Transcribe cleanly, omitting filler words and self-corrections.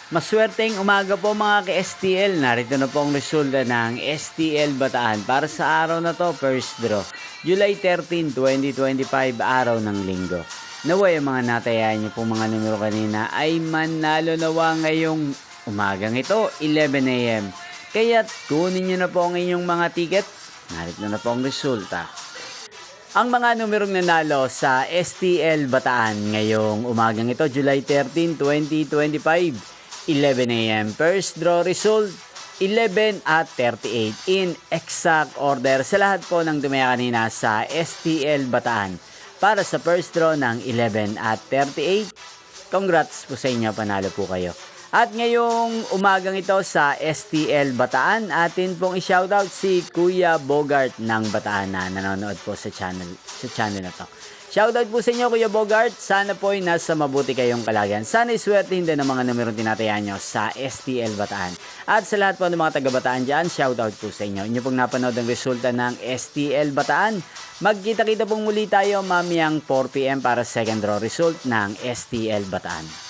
Maswerteng umaga po mga ka-STL. Narito na po ang resulta ng STL Bataan para sa araw na to, first draw. July 13, 2025, araw ng linggo. Naway ang mga natayaan niyo pong mga numero kanina ay manalo nawa ngayong umagang ito, 11 AM. Kaya kunin niyo na po ang inyong mga ticket. Narito na po ang resulta. Ang mga numerong nanalo sa STL Bataan ngayong umagang ito, July 13, 2025. 11 AM. First draw result, 11 at 38 in exact order sa lahat po ng tumaya kanina sa STL Bataan. Para sa first draw ng 11 at 38, congrats po sa inyo, panalo po kayo. At ngayong umagang ito sa STL Bataan, atin pong i-shoutout si Kuya Bogart ng Bataan na nanonood po sa channel na to. Shoutout po sa inyo, Kuya Bogart. Sana po ay nasa mabuti kayong kalagayan. Sana iswertehin din ang mga numerong tinatayaan nyo sa STL Bataan. At sa lahat po ng mga taga-Bataan dyan, shoutout po sa inyo. Inyo pong napanood ang resulta ng STL Bataan. Magkita-kita pong muli tayo mamayang 4 PM para second draw result ng STL Bataan.